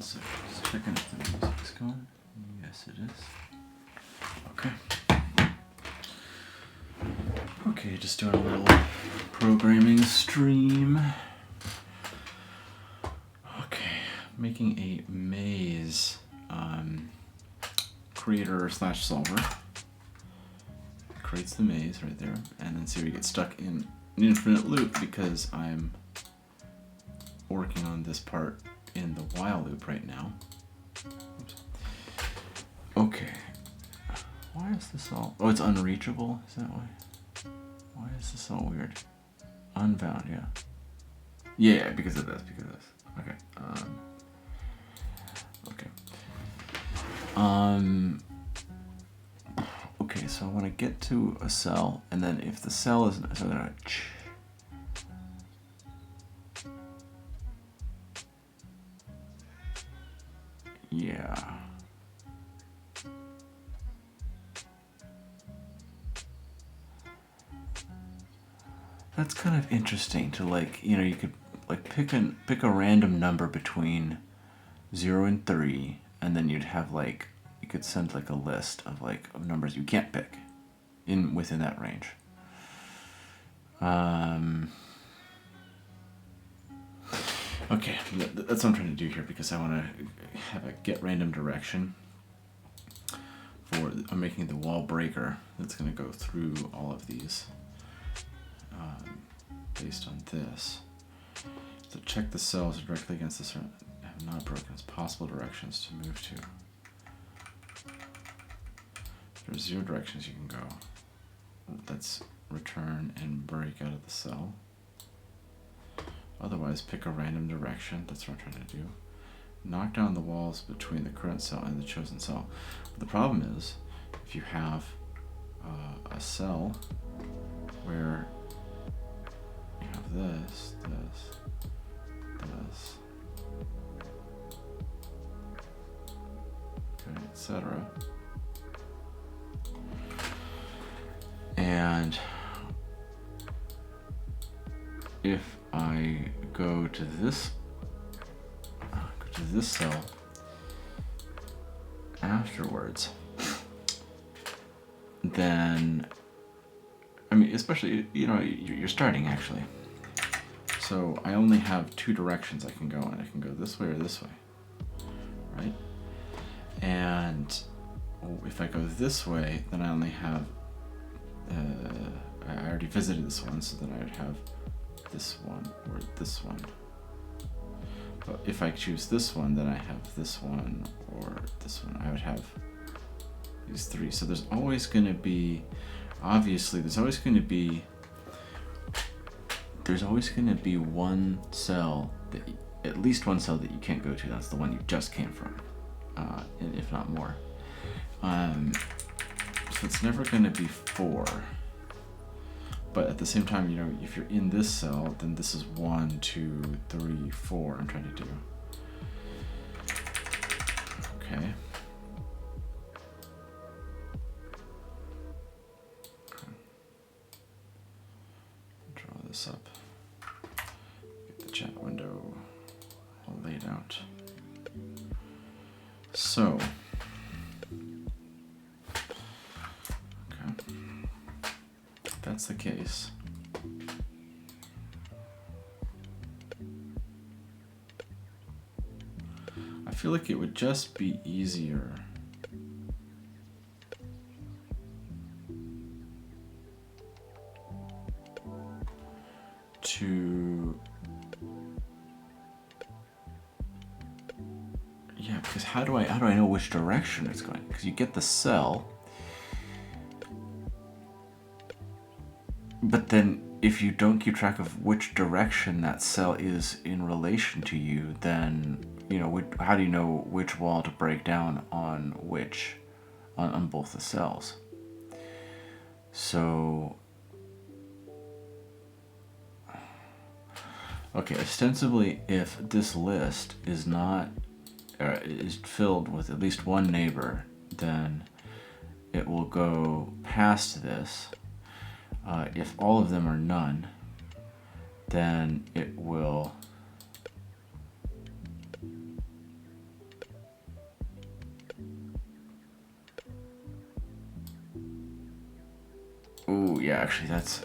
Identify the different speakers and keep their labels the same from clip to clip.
Speaker 1: sec. Just checking if the music's going. Yes, it is. Okay. Okay, just doing a little programming stream. Okay, making a maze creator / solver. Creates the maze right there, and then see we get stuck in an infinite loop because I'm working on this part in the while loop right now. Oops. Okay. Why is this all... Oh, it's unreachable? Is that why? Why is this all weird? Unbound, yeah. Yeah, because of this, Okay. Okay, so I want to get to a cell, and then if the cell is... So then yeah. That's kind of interesting to, like, you know, you could like pick a random number between 0 and 3, and then you'd have like, you could send like a list of like of numbers you can't pick within that range. Okay, that's what I'm trying to do here, because I want to have a get random direction for, I'm making the wall breaker that's going to go through all of these based on this. So check the cells directly against this, have not broken as possible directions to move to. There's 0 directions you can go. That's return and break out of the cell. Otherwise, pick a random direction. That's what I'm trying to do. Knock down the walls between the current cell and the chosen cell. But the problem is, if you have a cell where you have this, okay, etc. And if I go to this cell afterwards, then, I mean, especially, you know, you're starting actually. So I only have 2 directions I can go in. I can go this way or this way, right? And if I go this way, then I only have, I already visited this one, so then I would have this one or this one. But if I choose this one, then I have this one or this one. I would have these 3. So there's always going to be, obviously, there's always going to be one cell that, at least one cell that you can't go to. That's the one you just came from, if not more. So it's never going to be 4. But at the same time, you know, if you're in this cell, then this is 1, 2, 3, 4. I'm trying to do. Okay. Draw this up. Get the chat window all laid out. So. That's the case. I feel like it would just be easier to, yeah, because how do I know which direction it's going? Because you get the cell, but then if you don't keep track of which direction that cell is in relation to you, then, you know, how do you know which wall to break down on which, on both the cells? So, okay, ostensibly, if this list is not, is filled with at least one neighbor, then it will go past this. If all of them are none, then it will yeah, actually that's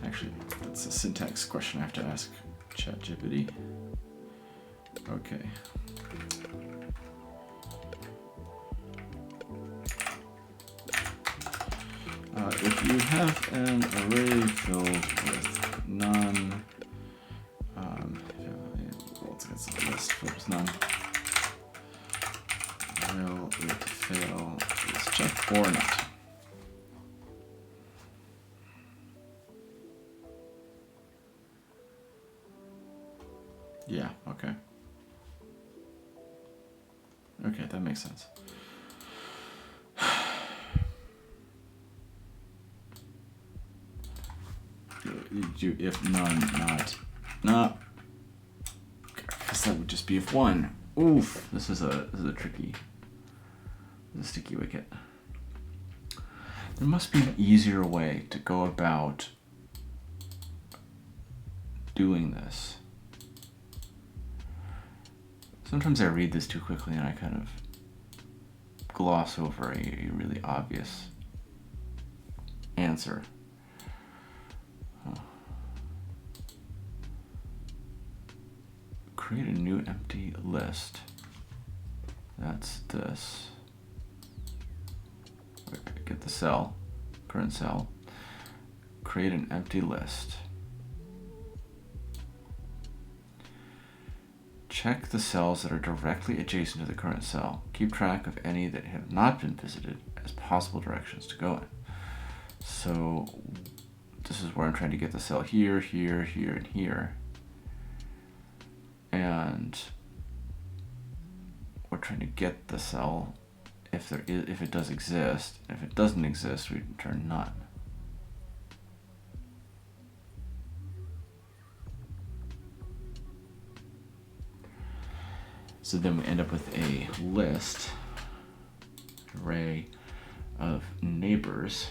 Speaker 1: actually that's a syntax question I have to ask ChatGPT. Okay. If you have an array filled with none, it's a list filled with none, will it fail this check or not? Yeah, okay. Okay, that makes sense. If none, not, because that would just be if one. Oof, this is a sticky wicket. There must be an easier way to go about doing this. Sometimes I read this too quickly and I kind of gloss over a really obvious answer. Create a new empty list. That's this. Get the cell, current cell. Create an empty list. Check the cells that are directly adjacent to the current cell. Keep track of any that have not been visited as possible directions to go in. So this is where I'm trying to get the cell here, here, here, and here. And we're trying to get the cell if it does exist. If it doesn't exist, we return none. So then we end up with a list, array of neighbors.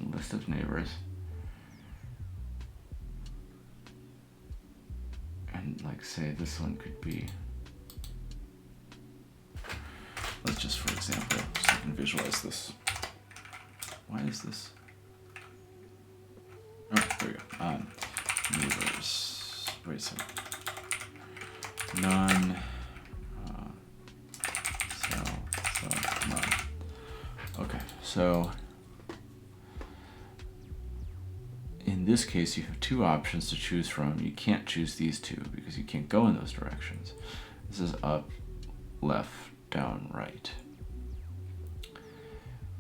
Speaker 1: A list of neighbors. And like say this one could be, let's just for example, so I can visualize this. Why is this? Oh, there we go. Neighbors. Wait a second. None. So none. Okay, so in this case, you have two options to choose from. You can't choose these two because you can't go in those directions. This is up, left, down, right.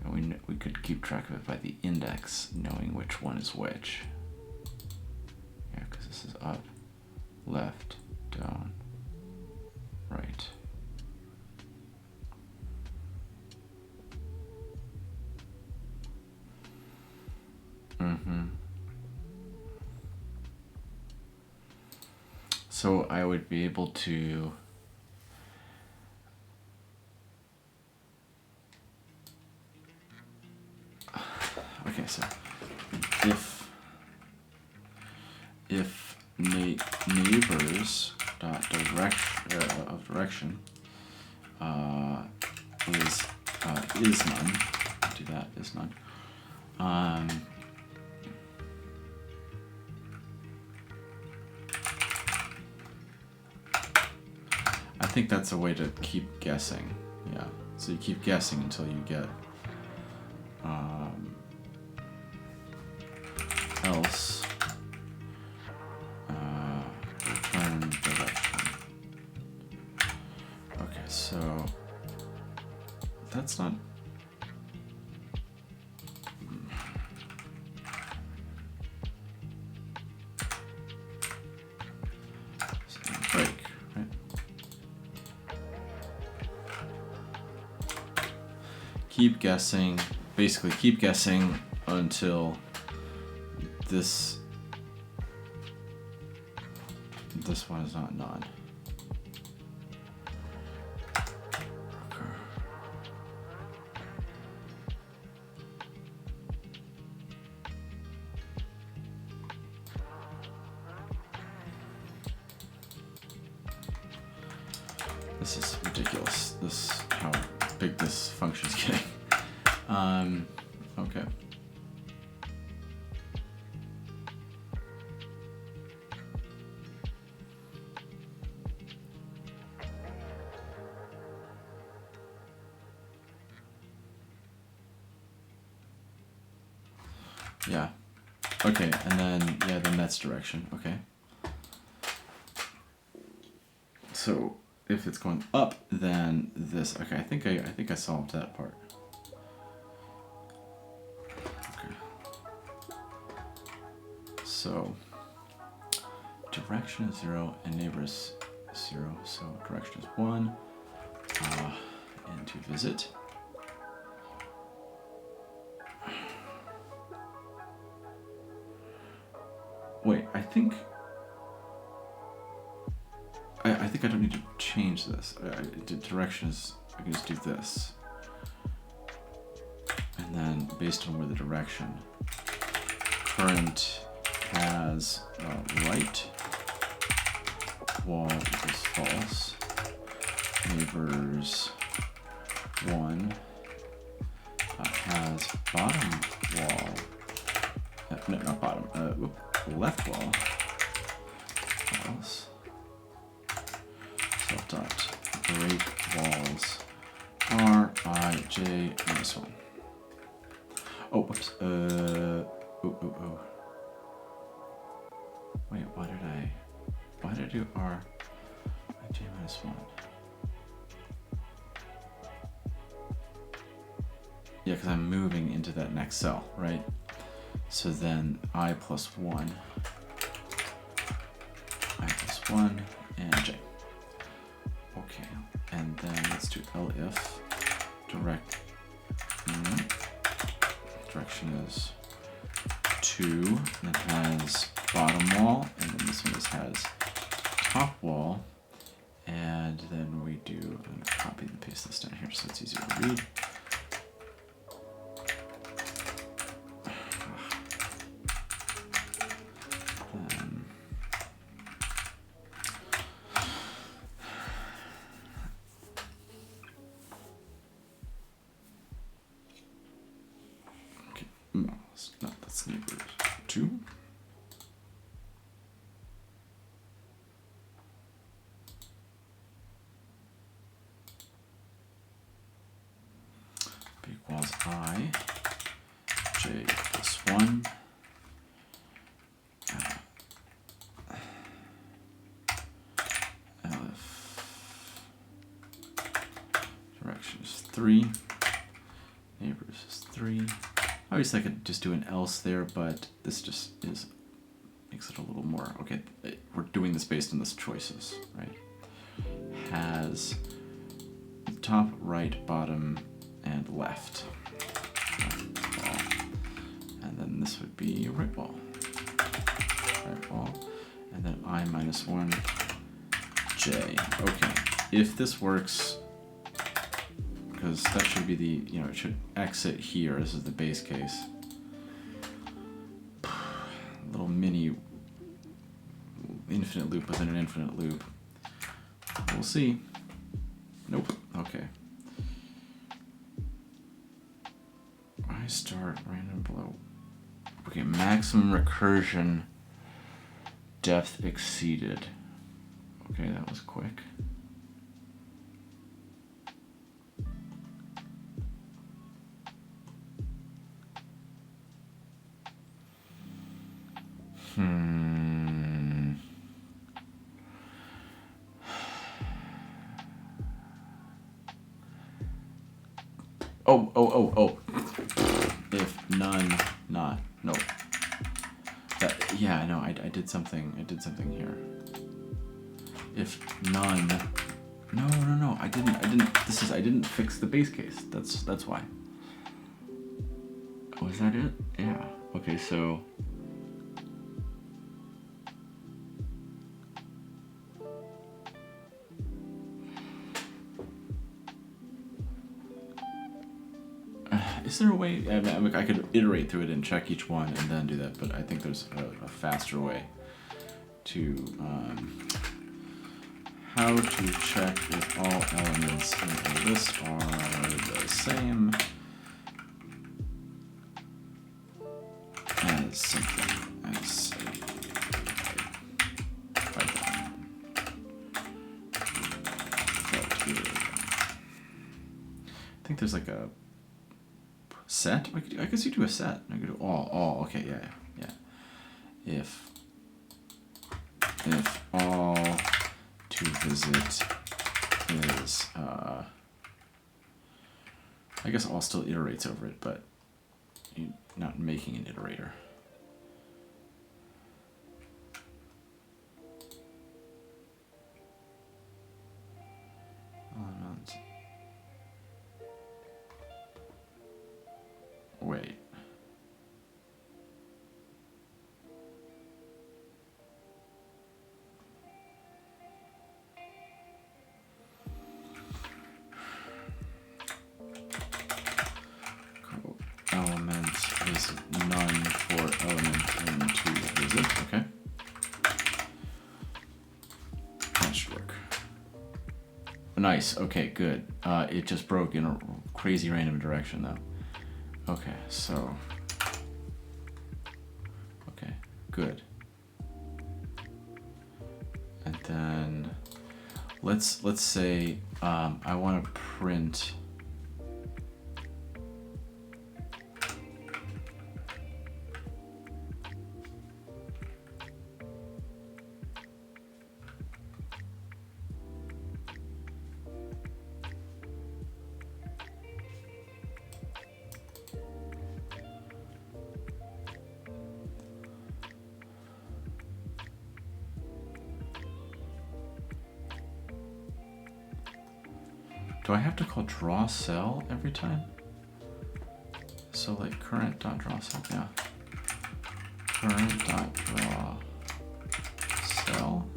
Speaker 1: And we could keep track of it by the index, knowing which one is which. Yeah, because this is up, left, down, right. So I would be able to okay, so if neighbors dot direction is none, do that is none. I think that's a way to keep guessing. Yeah, so you keep guessing until you get else return direction. Okay, so that's not. Break, right? Keep guessing. Basically, keep guessing until this one is not none. this is ridiculous. This, how big this function is getting. Okay. Yeah. Okay, and then, yeah, then that's direction. Okay. So if it's going up, then this. Okay, I think I solved that part. Okay. So direction is 0 and neighbor is 0. So direction is 1. And to visit. Wait, I think I don't need to change this. The direction is, I can just do this. And then based on where the direction, current has right wall equals false. Neighbors 1 has bottom wall. No, not bottom. Left wall. False. Self dot break walls R I J minus 1. Oh, whoops. Oh. Wait, why did I do R I J minus 1? Yeah, because I'm moving into that next cell, right? So then I plus 1, and j. Okay, and then let's do elif. Direction is 2, and it has bottom wall, and then this one has top wall, and then we do, I'm going to copy and paste this down here so it's easier to read. That's neighbor 2. B equals I, j plus 1. Direction is 3. Neighbors is 3. Obviously I could just do an else there, but this just makes it a little more, okay, we're doing this based on this choices, right? Has top, right, bottom, and left. Wall. And then this would be right wall. Right wall. And then I minus 1, j. Okay, if this works, because that should be the, it should exit here. This is the base case. Little mini infinite loop within an infinite loop. We'll see. Nope. Okay. I start random below. Okay, maximum recursion depth exceeded. Okay, that was quick. Oh. If none, not. No. Yeah, no, I did something. I did something here. If none. No. I didn't. I didn't fix the base case. That's why. Was that it? Yeah. Okay, so. Is there a way? I mean, I could iterate through it and check each one and then do that, but I think there's a faster way to how to check if all elements in a list are the same as something as a Python. I think there's like a set. I guess you do a set. I could do all. Okay, yeah. If all to visit is, I guess all still iterates over it, but you're not making an iterator. Wait. Element is none for element in to visit. Okay. That should work. Nice. Okay, good. It just broke in a crazy random direction though. Okay, so. Okay, good. And then let's say I want to print. Do I have to call draw cell every time? So like current dot draw cell, yeah. Current dot draw cell.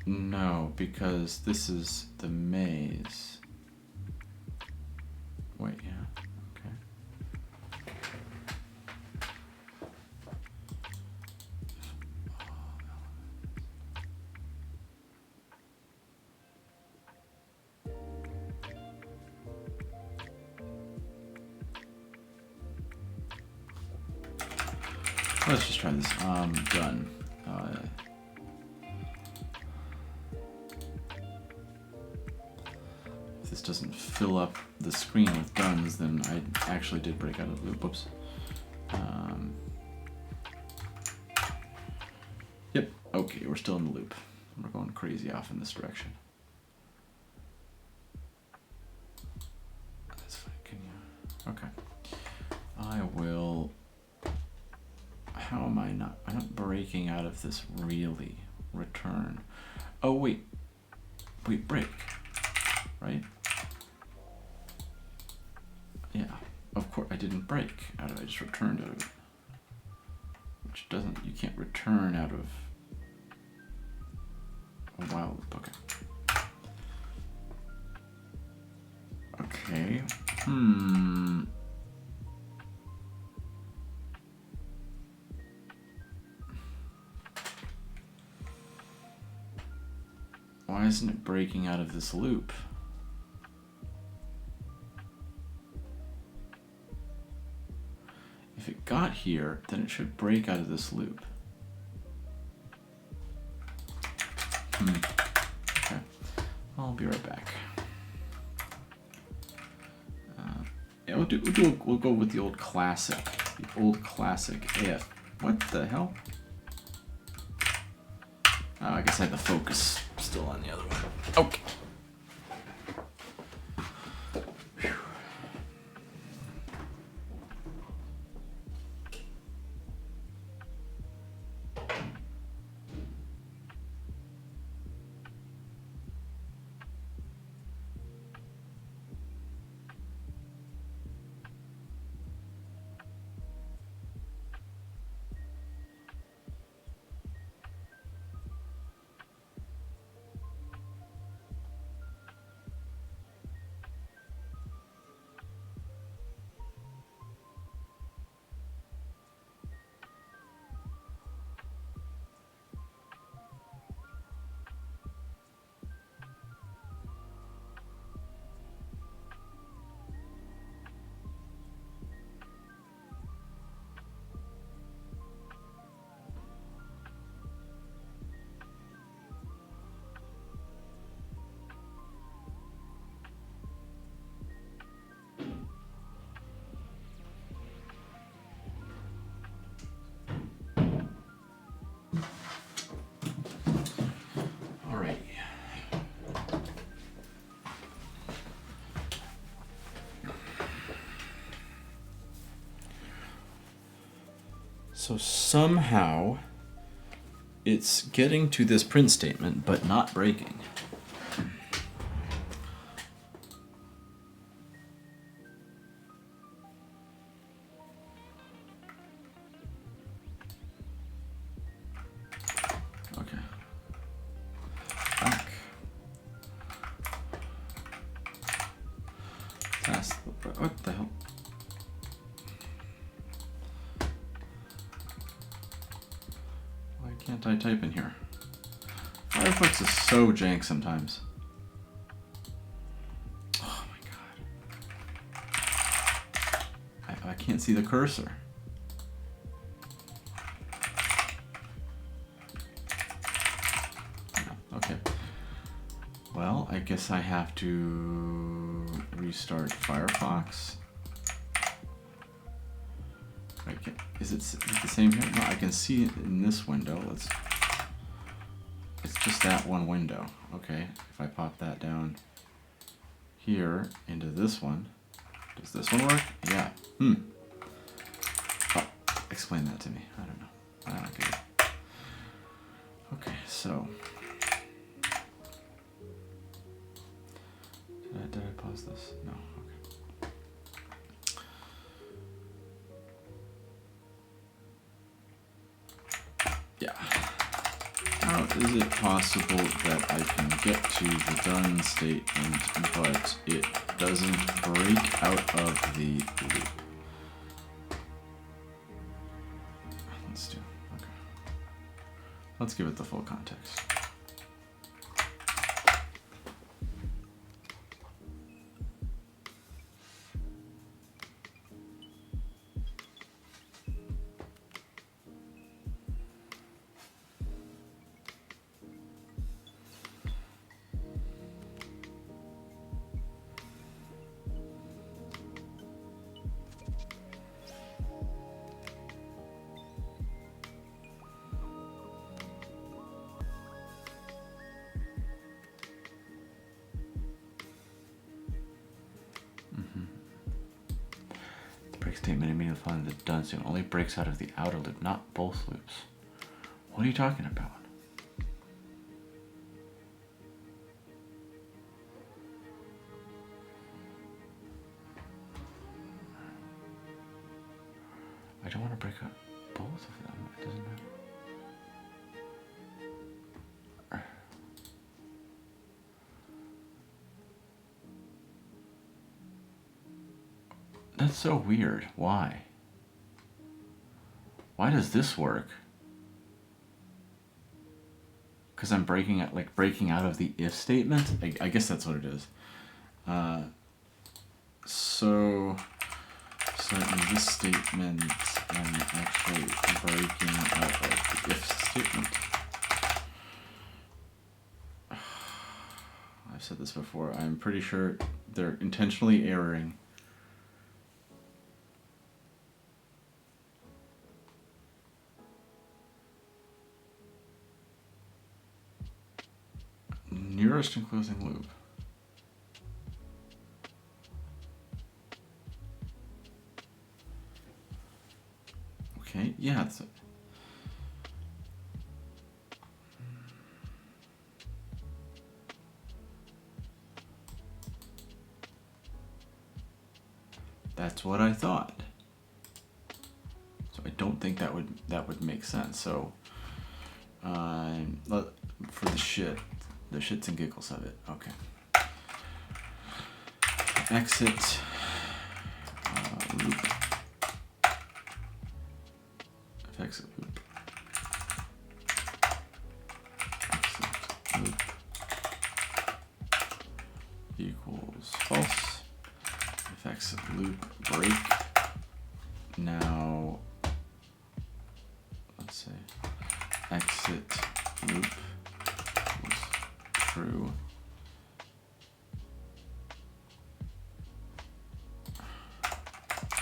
Speaker 1: No, because this is the maze. Wait, yeah. Let's just try this. Done. If this doesn't fill up the screen with duns, then I actually did break out of the loop. Whoops. Yep. Okay, we're still in the loop. We're going crazy off in this direction. That's fine. Can you? Okay. I will. How am I not? I'm not breaking out of this really. Return. Oh wait. Wait, break. Right? Yeah. Of course I didn't break out of it. I just returned out of it. Which doesn't. You can't return out of a while loop. Okay. Okay. Why isn't it breaking out of this loop? If it got here, then it should break out of this loop. Okay. I'll be right back. Yeah, we'll go with the old classic. The old classic if. What the hell? Oh, I guess I had the focus still on the other one. Okay. So somehow it's getting to this print statement, but not breaking. Okay. Back. What the hell? Why can't I type in here? Firefox is so jank sometimes. Oh my god. I can't see the cursor. Okay. Well, I guess I have to restart Firefox. Is it the same here? No, I can see it in this window. It's just that one window. Okay, if I pop that down here into this one, does this one work? Yeah. Oh, explain that to me. I don't know. I don't get it. Okay, so did I pause this? No. Okay. Yeah. How is it possible that I can get to the done statement, but it doesn't break out of the loop? Okay. Let's give it the full context. Statement immediately following the done statement only breaks out of the outer loop, not both loops. What are you talking about? I don't want to break out both of them. It doesn't matter. That's so weird. Why? Why does this work? Because I'm breaking out of the if statement? I guess that's what it is. So in this statement, I'm actually breaking out of the if statement. I've said this before. I'm pretty sure they're intentionally erroring. Nearest and closing loop. Okay, yeah. That's what I thought. So I don't think that would make sense. So for the shits and giggles of it. Okay. Exit loop. Exit loop. Exit loop equals false. If exit loop break. Now let's say exit loop is true.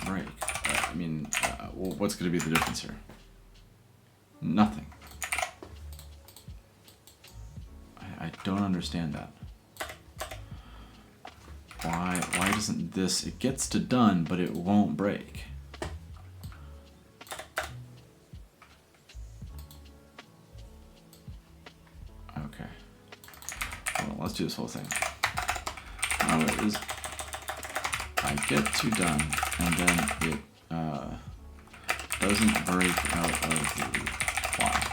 Speaker 1: Break. Well, what's going to be the difference here? Nothing. I don't understand that. Why doesn't this? It gets to done, but it won't break. do this whole thing. How is I get to done, and then it doesn't break out of the while.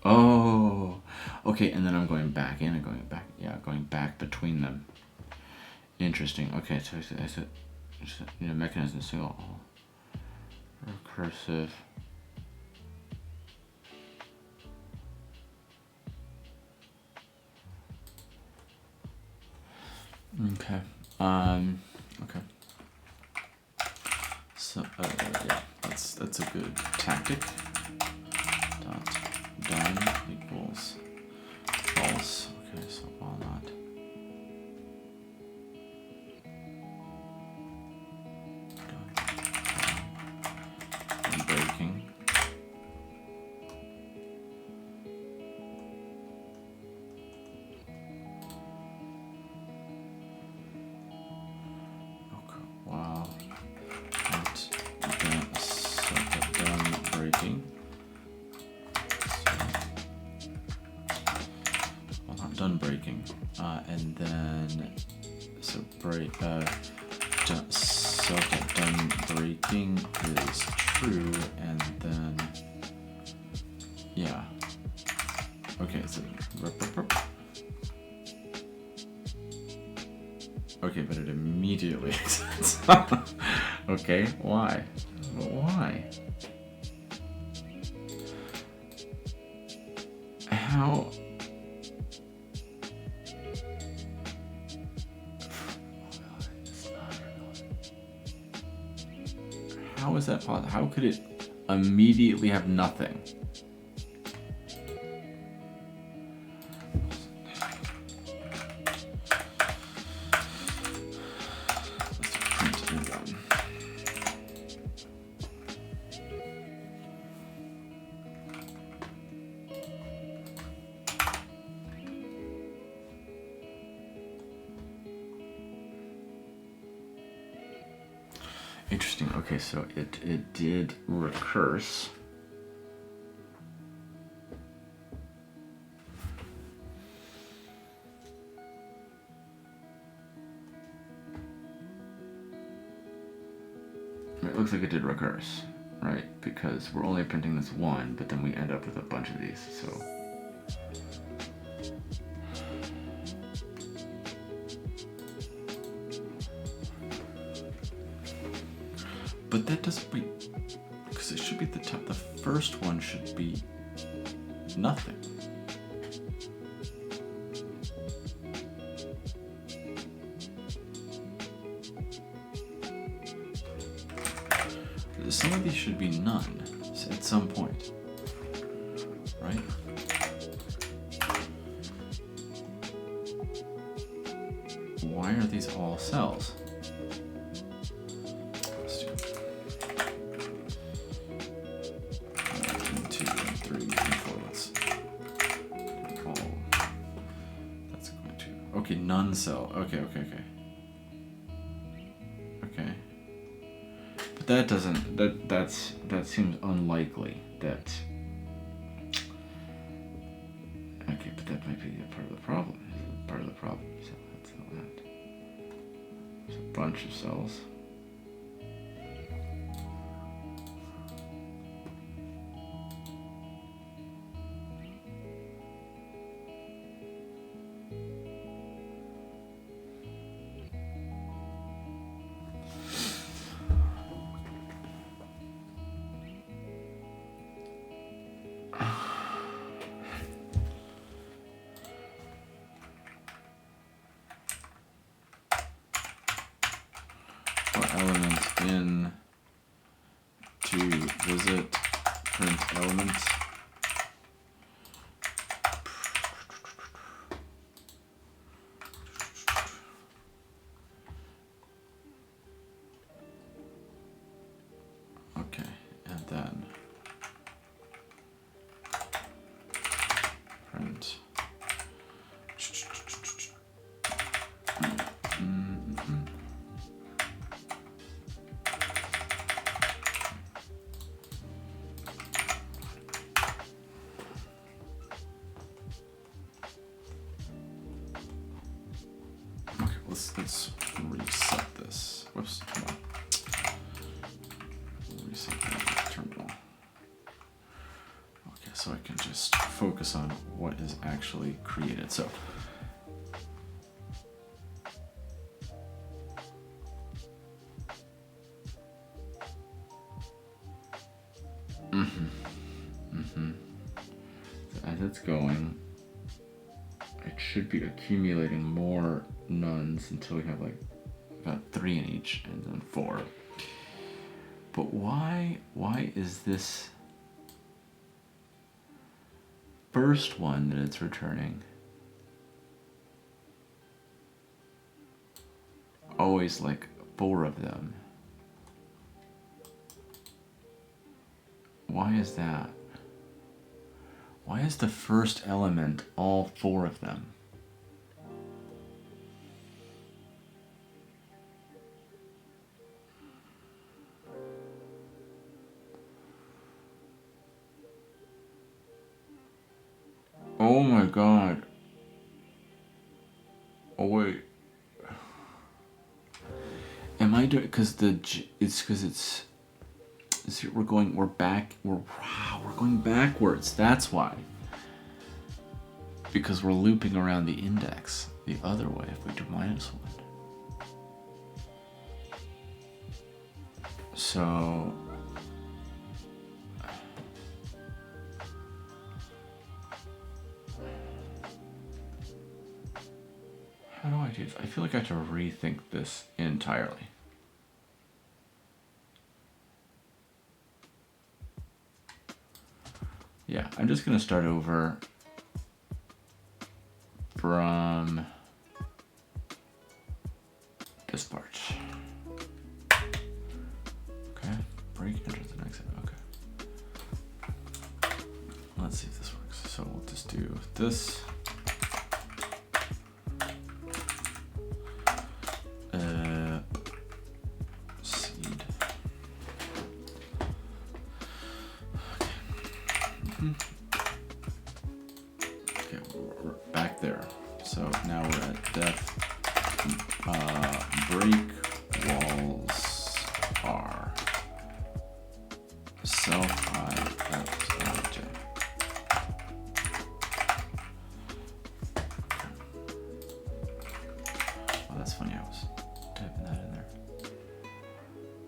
Speaker 1: Oh, okay, and then I'm going back in and going back, yeah, going back between them. Interesting. Okay, so it's a mechanism, so recursive. Okay. Okay. So yeah, that's a good tactic. Dot done equals false. Okay, so while not. Done breaking. Okay, wow. Done breaking. Done breaking, and then so break so that done breaking is true, and then yeah, okay, so okay, but it immediately exits. Okay, why? How? How is that possible? How could it immediately have nothing? Interesting. Okay, so it did recurse. It looks like it did recurse, right? Because we're only printing this one, but then we end up with a bunch of these, so. But that doesn't, wait, because it should be the top, the first one should be nothing. Some of these should be none at some point, right? Why are these all cells? Let's do 1, 2, 3, 4. Let's all. That's going to. Okay, none cell. Okay. That doesn't, that seems unlikely that, okay, but that might be a part of the problem. Part of the problem, so that's all that. There's a bunch of cells. let's reset this. Whoops, come on. Reset the terminal. Okay, so I can just focus on what is actually created. So as it's going, it should be accumulating more nuns until we have like about 3 in each, and then 4. But why is this first one that it's returning always like 4 of them? Why is that? Why is the first element all 4 of them? Oh my god. Oh wait. Am I doing, because we're going backwards. That's why. Because we're looping around the index the other way if we do -1. So how do I do this? I feel like I have to rethink this entirely. Yeah, I'm just gonna start over from this part. Okay, break, enter the next. Okay. Let's see if this works. So we'll just do this. Seed. Okay. Okay, we're back there. So now we're at def break walls are self I left ij. Oh, that's funny. I was typing that in there.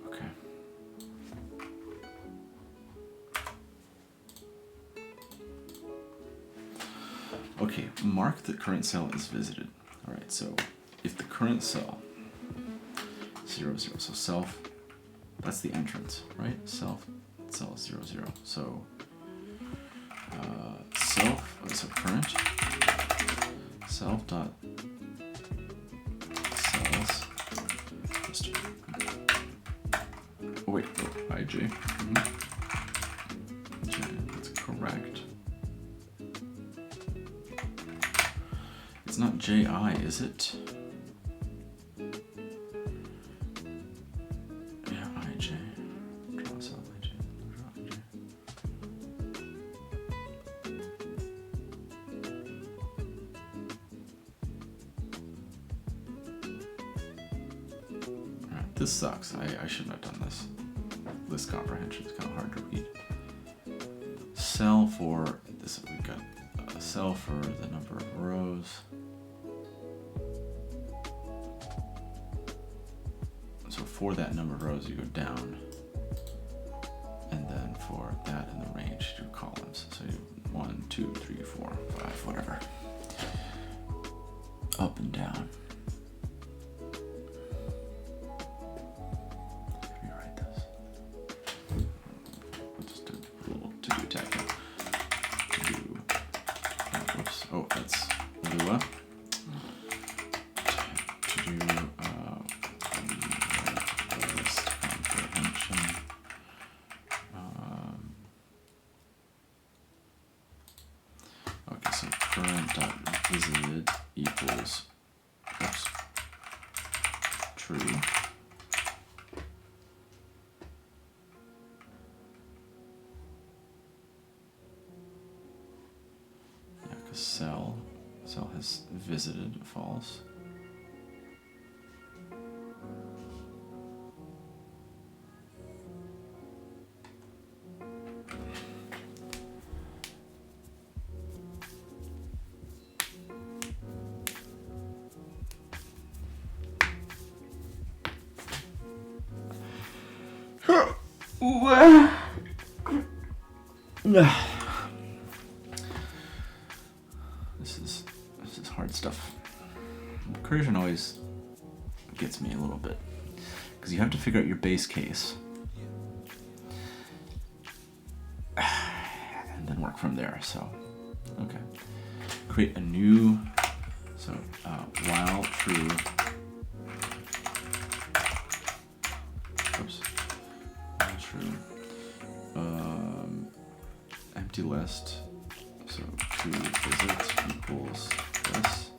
Speaker 1: Okay. Okay, mark the current cell is visited. All right, so if the current cell 0, 0, so self, that's the entrance, right? Self cell 0, 0. So self, so current self dot cells. Just, oh wait, oh, ij. That's correct. It's not ji, is it? Yeah, ij. Draw cell ij. Draw ij. Alright, this sucks. I shouldn't have done this. List comprehension is kind of hard to read. Cell for this, we've got a cell for the number of rows. So for that number of rows, you go down, and then for that in the range, you do columns. So you 1, 2, 3, 4, 5, whatever, up and down. Rewrite this. I'll just do a little to-do tag here. To-do. Whoops. Oh, that's Lua. To-do. List comprehension. Okay, so current dot visited equals, oops, true. Yeah, because cell has visited false. This is hard stuff. Recursion always gets me a little bit because you have to figure out your base case and then work from there. So, okay, create a new. So while true. Oops. While true. Empty list. So true visit equals this.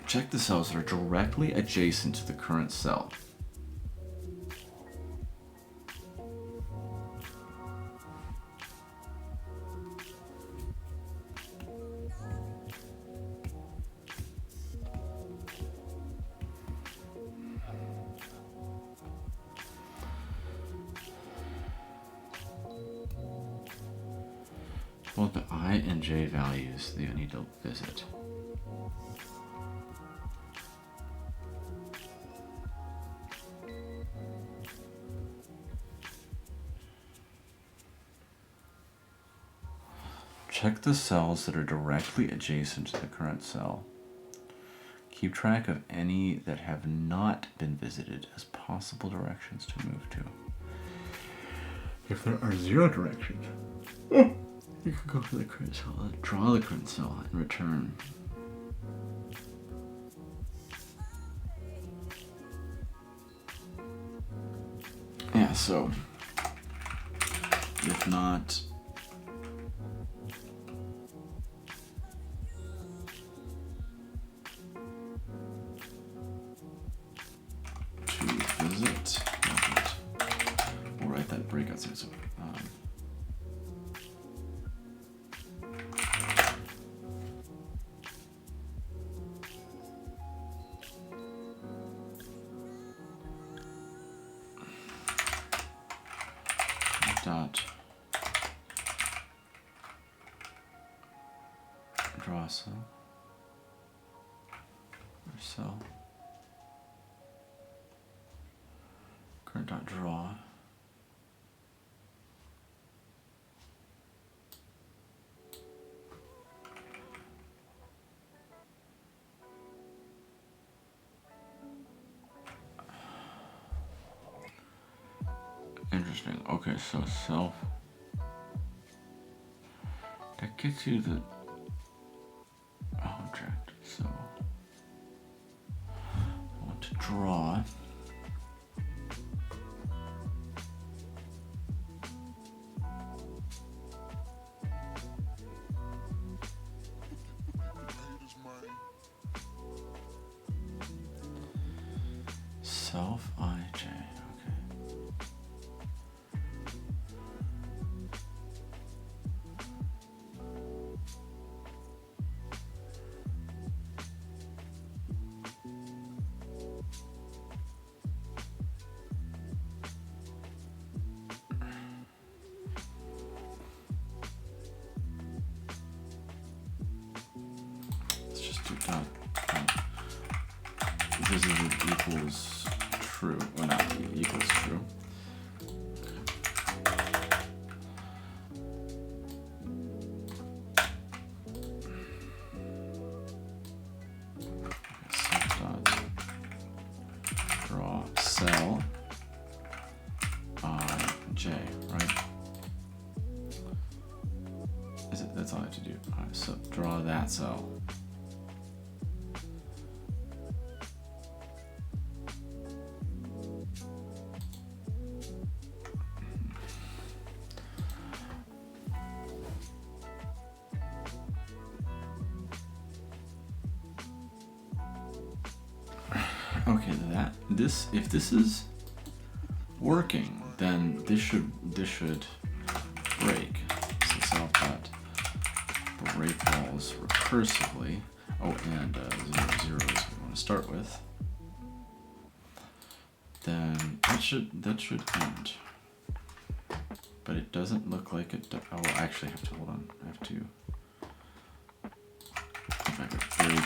Speaker 1: Check the cells that are directly adjacent to the current cell. Well, the I and J values that you need to visit. Check the cells that are directly adjacent to the current cell. Keep track of any that have not been visited as possible directions to move to. If there are 0 directions, you can go for the current cell, draw the current cell, and return. Yeah, so if not, to visit, we'll write that breakout state. So, dot draw cell or cell current dot draw Interesting. Okay, so self. That gets you the object. So I want to draw. Self IJ. Visited equals true, well not equals true. Self dot draw cell I J, right? Is it? That's all I have to do. All right, so draw that cell. Okay, if this is working, then this should break. So self dot break walls recursively. Oh, and 0, 0 is what we want to start with. Then that should end. But it doesn't look like it. Oh, I actually have to hold on. I have to. If I could break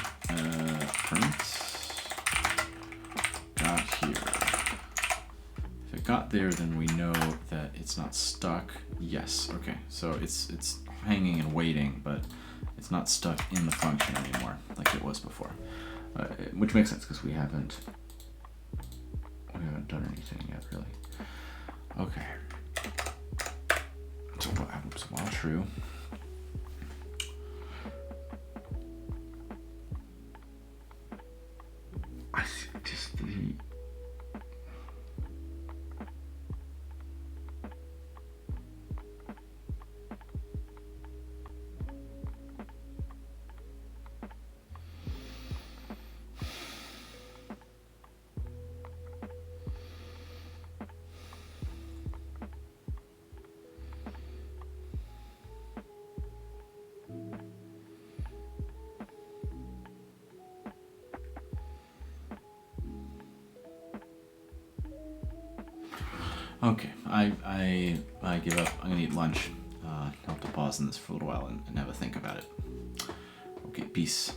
Speaker 1: print. Got here. got there, then we know that it's not stuck. Yes, okay, so it's hanging and waiting, but it's not stuck in the function anymore like it was before, which makes sense because we haven't done anything yet, really. Okay. So while true, I just the. Okay, I give up. I'm gonna eat lunch. I'll have to pause on this for a little while and have a think about it. Okay, peace.